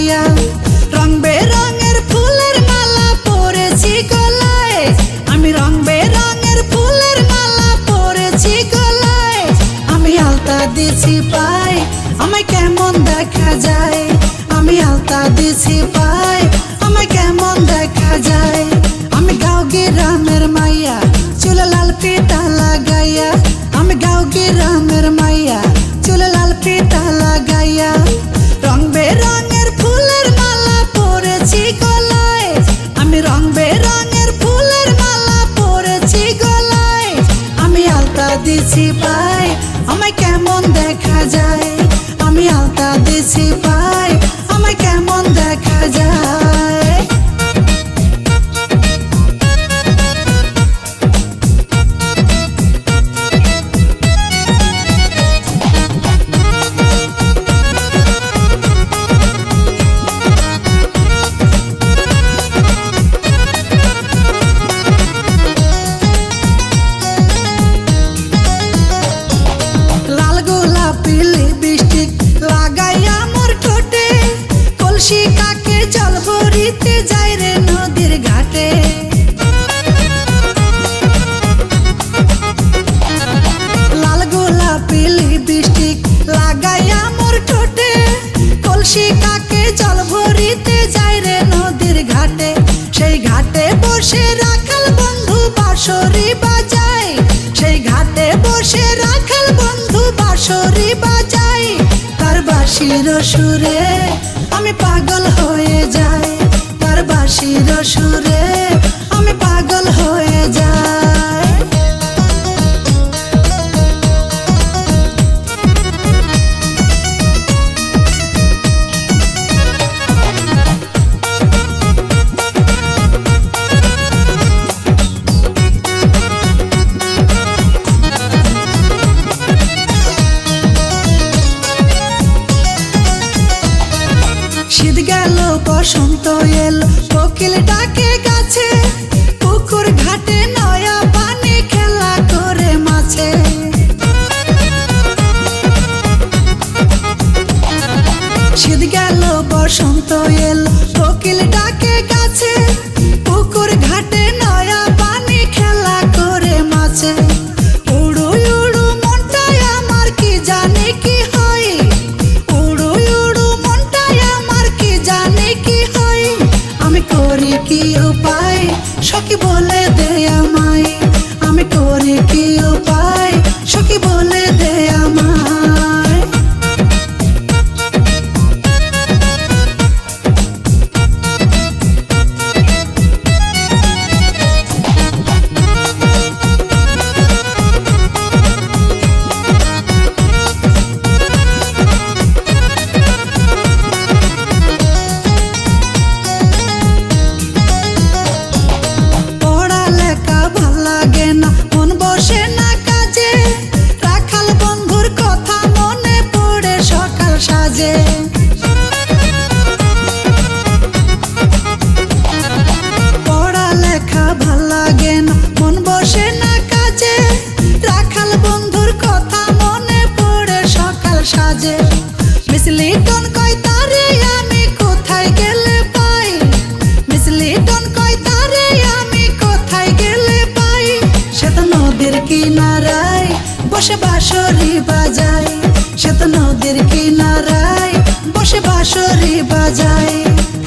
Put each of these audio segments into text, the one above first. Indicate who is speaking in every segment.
Speaker 1: গাইয়া। রং বেরঙের ফুলের মালা পরেছি গলায়, আমি রং বেরঙের ফুলের মালা পরেছি গলায়। আমি আলতা দিছি পায়, আমায় কেমন দেখা যায়। আমি আলতা দিছি পায়, আমায় কেমন দেখা যায়। আমি গাঁও গ্রামের মাইয়া, চুলে লাল ফিতা লাগাইয়া। আমি গাঁও গ্রামের মাইয়া, চুলে লাল ফিতা লাগাইয়া। রং বেরঙের ফুলের মালা পরেছি গলায়, আমি রং বেরঙের ফুলের মালা পরেছি গলায়। আমি আলতা দিছি পায়, আমায় কেমন দেখা যায়। আমি আলতা দিছি পায়, আমায় কেমন দেখা যায়। লাল গোলাপি লিপস্টিক লাগাইয়া মোর ঠোঁটে, কলসি কাকে জল ভরিতে যাই রে নদীর ঘাটে। লাল গোলাপি লিপস্টিক লাগাইয়া মোর ঠোঁটে, কলসি কাকে জল ভরিতে যাই রে নদীর ঘাটে। সেই ঘাটে বসে রাখাল বন্ধু বাঁশরি বাজায়, সেই ঘাটে বসে রাখাল বন্ধু বাঁশরি বাজায়। তার বাঁশির সুরে আমি পাগল হয়ে যাই, তার বাঁশির সুরে আমি পাগল হয়ে যাই। শীত গেল বসন্ত এলো, কোকিল ডাকে গাছে, পুকুর ঘাটে নয়া পানি খেলা করে মাছে। শীত গেল বসন্ত এলো, কোকিল ডাকে গাছে, পুকুর ঘাটে নয়া পানি খেলা করে মাছে। উড়ু উড়ু মনটাই আমার কি জানে কি হয়, উড়ু উড়ু মনটাই আমার কি জানে কি হয়। আমি করি কি উপায় সখী বলে দে আমায়, আমি করি কি উপায় সখী বলে দে আমায়। পড়ালেখা ভাল লাগে না, মন বসে না কাজে, রাখাল বন্ধুর কথা মনে পড়ে সকাল সাজে। পড়ালেখা ভাল লাগে না, মন বসে না কাজে, রাখাল বন্ধুর কথা মনে পড়ে সকাল সাজে। মিসলি টন কয় তারে আমি কোথায় গেলে পাই, মিসলি টন কয় তারে আমি কোথায় গেলে পাই। সে তো নদীর কিনারায় বসে বাঁশরি বাজায়, সে তো নদীর কিনারায় বসে বাঁশরি বাজায়।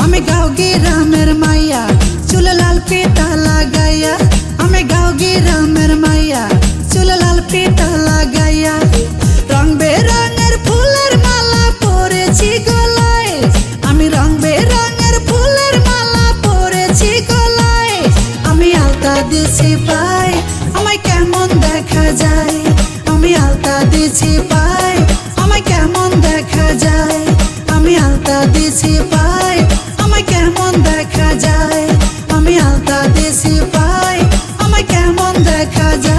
Speaker 1: আমি গাঁও গ্রামের মাইয়া, চুলে লাল ফিতা লাগাইয়া। আমি গাঁও গ্রামের মাইয়া, চুলে লাল ফিতা লাগাইয়া। রং বেরঙের ফুলের মালা পরেছি গলায়, আমি রং বেরঙের ফুলের মালা পরেছি গলায়। আমি আলতা দিছি পায়, আমায় কেমন দেখা যায়। আমি আলতা দিছি পায়, আমায় কেমন দেখা যায়। আমি আলতা দিছি পায়, আমায় কেমন দেখা যায়। আমি আলতা দিছি পায়, আমায় কেমন দেখা যায়।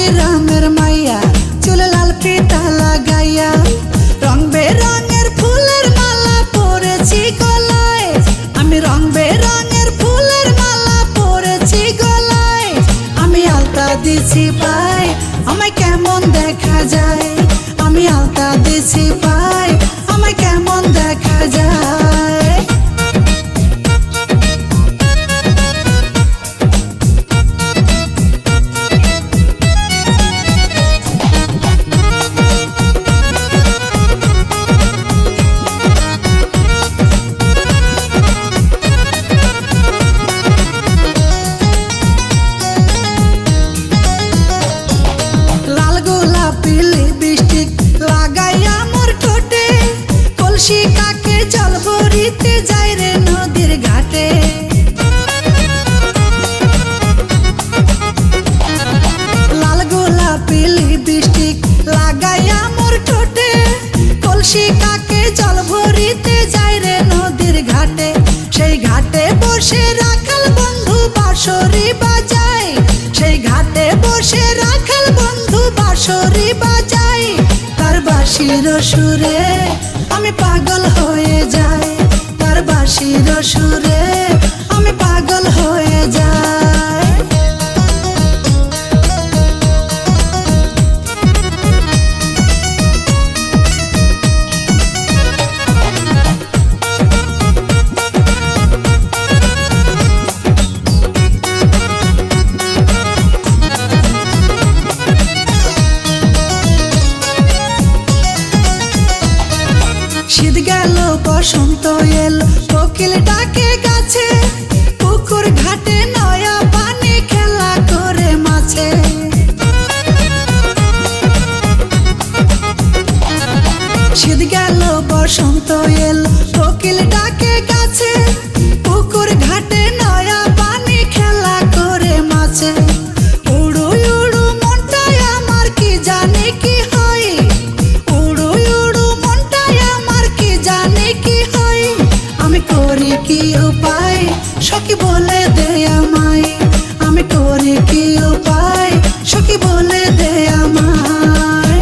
Speaker 1: গ্রামের মাইয়া চুলে লাল ফিতা লাগাইয়া রং বেরঙের ফুলের মালা পরেছি গলায় আমি রং বেরঙের ফুলের মালা পরেছি গলায় আমি আলতা দিছি পাই আমায় কেমন দেখা যায় আমি আলতা দিছি পাই আমায় কেমন দেখা যায় কাকে জল ভরিতে যাই রে নদীর ঘাটে লাল গোলাপি লিপস্টিক লাগাইয়া মোর ঠোঁটে কলসি কাকে জল ভরিতে যাই রে নদীর ঘাটে সেই ঘাটে বসে রাখাল বন্ধু বাঁশরি বাজায় সেই ঘাটে বসে রাখাল বন্ধু বাঁশরি বাজায় তার বাঁশির সুরে আমি পাগল হয়ে যাই তার বাঁশির সুরে আমি পাগল হয়ে যাই শীত গেল বসন্ত এলো কোকিল ডাকে গাছে পুকুর ঘাটে নয়া পানি খেলা করে মাছে শীত গেল বসন্ত এলো কোকিল ডাকে গাছে পুকুর ঘাটে নয়া পানি খেলা করে মাছে উড়ু উড়ু মনটাই আমার কি জানে কি হয় উড়ু উড়ু মনটাই আমার কি জানে কি হয় আমি করি কি উপায় সখী বলে দে আমায় আমি করি কি উপায় সখী বলে দে আমায়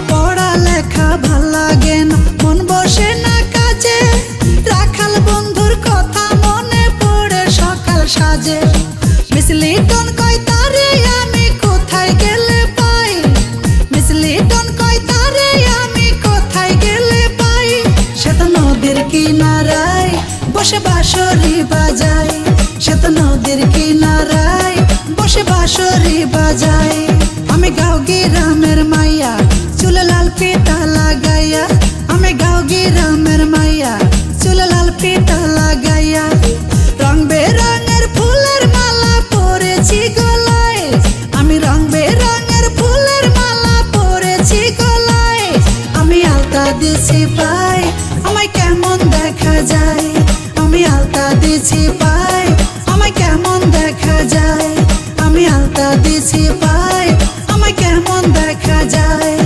Speaker 1: পড়ালেখা ভাল লাগে না মন বসে না কাজে রাখাল বন্ধুর কথা মনে পড়ে সকাল সাজে মিসলি টন কয় তারে আমি কোথায় গেলে পাই মিসলি টন কয় তারে আমি কোথায় গেলে পাই সে তো নদীর কিনারায় বসে বাঁশরি বাজায় সে তো নদীর কিনারায় বসে বাঁশরি বাজায় আমি গাঁও গ্রামের মাইয়া চুলে লাল ফিতা লাগাইয়া আমি গাঁও গ্রামের মাইয়া চুলে লাল ফিতা লাগাইয়া রং বেরঙের ফুলের মালা পরেছি গলায় আমি রং বেরঙের ফুলের মালা পরেছি গলায় আমি আলতা দিছি পাই আমায় কেমন দেখা যায় আমি আলতা দিছি পাই আমায় কেমন দেখা যায় আমি আলতা দিছি পাই আমায় কেমন দেখা যায়